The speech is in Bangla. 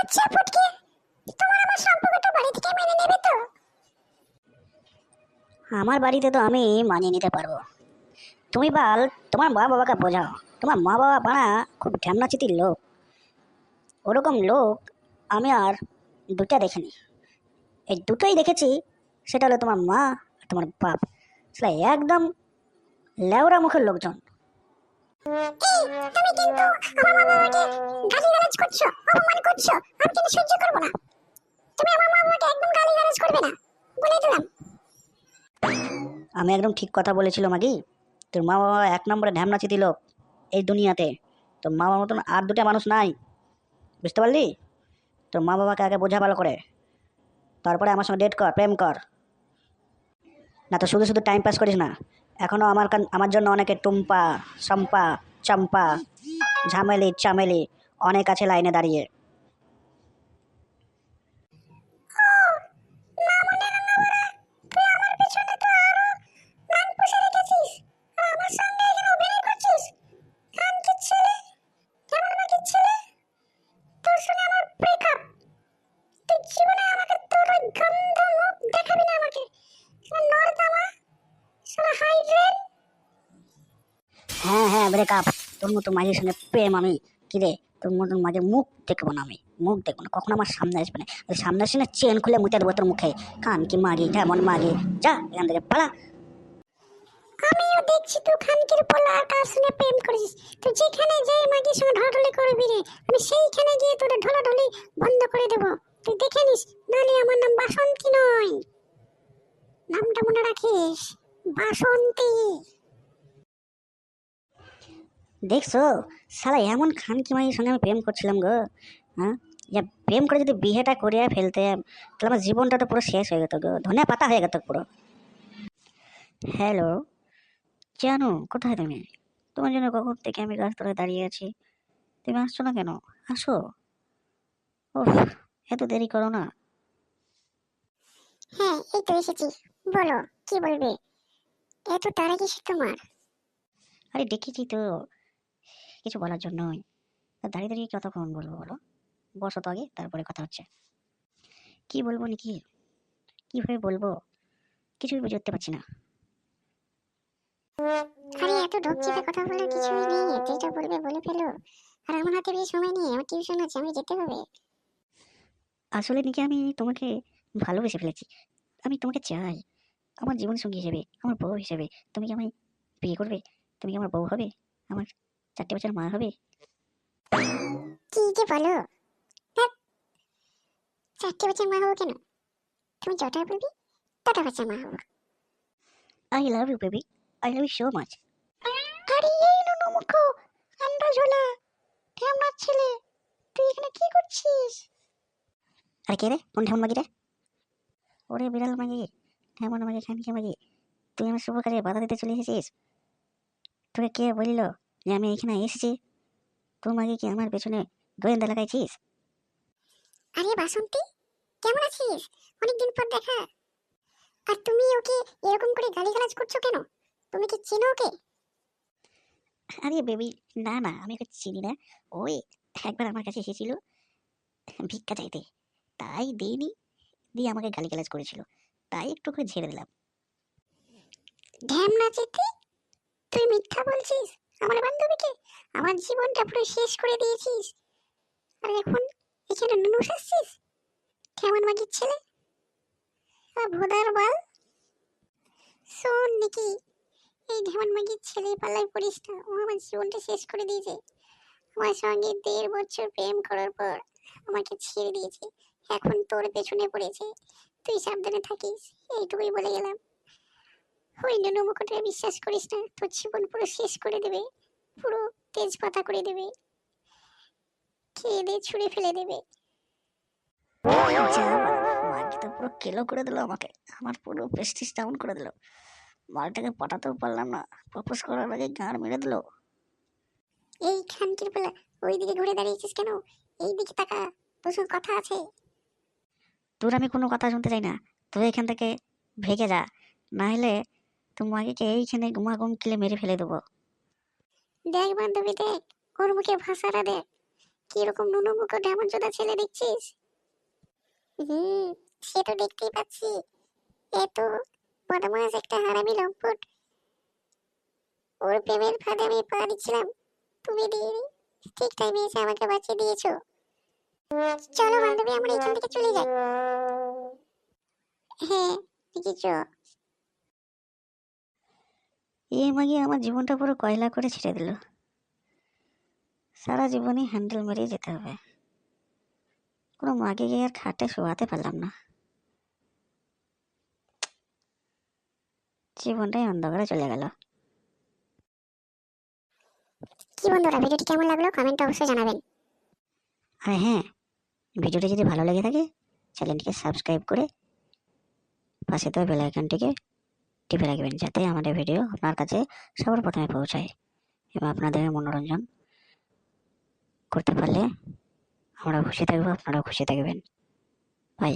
আচ্ছা পুটকি, তোমার আমার সম্পর্কটা বাড়ি থেকে মেনে নেবে তো? আমার বাড়িতে তো আমি মানিয়ে নিতে পারবো। তুমি বাল তোমার মা বাবাকে বোঝাও। তোমার মা বাবা পাড়া খুব ঢ্যামনাচিতির লোক। ওরকম লোক আমি আর দুটা দেখিনি। এই দুটোই দেখেছি, সেটা হলো তোমার মা আর তোমার বাপ। সেটা একদম লেওড়া মুখের লোকজন। এই, তুমি কিন্তু আমার মা বাবাকে গালিগালাজ করছো, অপমান করছো। আমি কিন্তু সহ্য করবো না। তুমি আমার মা বাবাকে একদম গালিগালাজ করবে না, বলে দিলাম। আমি একদম ঠিক কথা বলেছিল মাগি। তোর মা বাবা এক নম্বরে ঢ্যামনাচিতি লোক এই দুনিয়াতে। তোর মা বাবার মতন আর দুটা মানুষ নাই, বুঝতে পারলি? তোর মা বাবাকে আগে বোঝা ভালো করে, তারপরে আমার সঙ্গে ডেট কর, প্রেম কর। না তো শুধু শুধু টাইম পাস করিস না। এখনও আমার জন্য অনেকে টুম্পা, শম্পা, চম্পা, ঝামেলি চামেলি অনেক আছে লাইনে দাঁড়িয়ে। হ্যাঁ হ্যাঁ, ব্রেকআপ। তোর মতো মাঝের সঙ্গে প্রেম আমি? কিরে, তোর মতন মাঝে মুখ দেখবো না আমি, মুখ দেখবো না কখনো আমার সামনে আসবে না। সামনে আসে না চেন খুলে মুতে দেবো তোর মুখে। কান কি মাগি, কেমন মাগি, যা এখান থেকে পালা। আমিও দেখছি তুই খানকির পোলা আর কার সঙ্গে প্রেম করিস। তুই যেখানে যাই মাগির সঙ্গে ঢলাঢলি করবি রে, আমি সেইখানে গিয়ে তোর ঢলাঢলি বন্ধ করে দেবো। তুই দেখে নিস, নাহলে আমার নাম বাসন্তী নয়। নামটা মনে রাখিস, বাসন্তী। দেখছো, শালা এমন খানকি মাগির সঙ্গে আমি প্রেম করছিলাম গো। হ্যাঁ, যে প্রেম করে যদি বিয়েটা করিয়া ফেলতে, তাহলে আমার জীবনটা তো পুরো শেষ হয়ে যেত গো, ধনিয়া পাতা হয়ে যেত পুরো। হ্যালো, জানো কোথায় তুমি? তোমার জন্য কখন থেকে আমি রাস্তায় দাঁড়িয়ে আছি, তুমি আসছো না কেন? আসো। ওহ, এত দেরি করো না। হ্যাঁ, এই তো এসেছি। বলো, কি বলবে? এত তাড়া কিসের তোমার? আরে দেখেছি তো, কিছু বলার জন্যই। তা দাঁড়িয়ে দাঁড়িয়ে কতক্ষণ বলবো বলো? বসো তো আগে, তারপরে কথা হচ্ছে। কি বলবো নাকি, কিভাবে বলবো, কিছুই বুঝে উঠতে পারছি না। আরে এত ঢোক চেপে কথা বলার কিছুই নেই, যেটা বলবে বলে ফেলো। আর আমার হাতে বেশি সময় নেই, আমার টিউশন আছে, আমি যেতে হবে। আসলে নাকি আমি তোমাকে ভালোবেসে ফেলেছি। আমি তোমাকে চাই আমার জীবন সঙ্গী হিসেবে, আমার বউ হিসেবে। তুমি কি আমায় বিয়ে করবে? তুমি কি আমার বউ হবে? আমার 4টে বাচ্চার মা হবে? কি যে বলো? ধ্যাৎ, 4টে বাচ্চার মা হবো কেন? তুমি যটা বলবি তটা বাচ্চার মা হবো। I love you baby, I love you so much. আরে এই নুনু মুখো, আন্ডা ঝোলা, ঢ্যামনার ছেলে, তুই এখানে কি করছিস? আরে কে রে, কোন ঢেমন মাগি রে? ওরে বিড়াল মাগি, ঢেমন মাগি, খানকি মাগি, তুই আমার শুভ কাজে বাধা দিতে চলে এসেছিস? তোকে কে বলিল যে আমি এখানে এসেছি? তোর মাগি কি আমার পেছনে গোয়েন্দা লাগাইছিস? আরে বাসন্তী, কেমন আছিস? অনেকদিন পর দেখা। আর তুমি ওকে এরকম করে গালিগালাজ করছো কেন? তুমি কি চেনো ওকে? আরে বেবি, না না, আমি ওকে চিনি না। ওই একবার আমার কাছে এসেছিল ভিক্ষা চাইতে, তাই দিইনি, দিয়ে আমাকে গালিগালাজ করেছিল, তাই একটু করে ঝেড়ে দিলাম। ঢ্যামনা চেতে, তুই মিথ্যা বলছিস আমার বান্ধবীকে। আমার জীবনটা পুরো শেষ করে দিয়েছিস, আর এখন এখানে নুনু সাজছিস? কেমন মাগির ছেলে, আর ভোদার বাল। শোন নাকি, এই ঢেমন মাগির ছেলে পাল্লায় পড়িস না, ও আমার জীবনটা শেষ করে দিয়েছে। আমার সঙ্গে 1.5 বছর প্রেম করার পর আমাকে ছেড়ে দিয়েছে, এখন তোর পেছনে পড়েছে। তুই সাবধানে থাকিস, এইটুকুই বলে গেলাম। ওই নুনু মুকুটে বিশ্বাস করিস না, তোর জীবন পুরো শেষ করে দেবে, পুরো তেজপাতা করে দেবে, খেয়ে দিয়ে ছুঁড়ে ফেলে দেবে। যা বাড়া, মাগি তো পুরো কেলো করে দিল আমাকে, আমার পুরো প্রেস্টিজ ডাউন করে দিল। মালটাকে পটাতেও পারলাম না, প্রপোজ করার আগে গাঁড় মেরে দিল। এই খানকির বেলা, ওই দিকে ঘুরে দাঁড়িয়েছিস কেন? এই দিকে তাকা, তোর সঙ্গে কথা আছে। তোর আমি কোনো কথা শুনতে চাই না, তুই এখান থেকে ভেগে যা, না হলে তোমাকে এইখানে গুমাগুম কিলে মেরে ফেলে দেবো। দেখ বান্ধবী দেখ, ওর মুখে ভাষাটা দেখ, কিরকম নুনু মুখো ঢেমন চোদা ছেলে দেখছিস? হুম, সে তো দেখতেই পাচ্ছি। এত বদমাস একটা হারামি লম্পট, ওর প্রেমের ফাঁদে আমি পা দিচ্ছিলাম, তুমি দিয়ে ঠিক টাইমে এসে আমাকে বাঁচিয়ে দিয়েছো। চলো বান্ধবী, আমরা এখান থেকে চলে যাই। হ্যাঁ, দেখি চ। মাগি আমার জীবনটা পুরো কয়লা করে ছেড়ে দিল। সারা জীবনই হ্যান্ডেল মেরেই যেতে হবে। কোনো মাকে গিয়ে আর খাটে শোয়াতে পারলাম না। জীবনটাই অন্ধকারে চলে গেল। কি বন্ধুরা, ভিডিওটি কেমন লাগলো কমেন্টে অবশ্যই জানাবেন। আর হ্যাঁ, ভিডিওটি যদি ভালো লেগে থাকে চ্যানেলটিকে সাবস্ক্রাইব করে পাশে দেওয়া বেল আইকনটিকে টিপে রাখবেন, যাতে আমাদের ভিডিও আপনার কাছে সবার প্রথমে পৌঁছায় এবং আপনাদের মনোরঞ্জন করতে পারলে আমরা খুশি থাকবো, আপনারাও খুশি থাকবেন। বাই।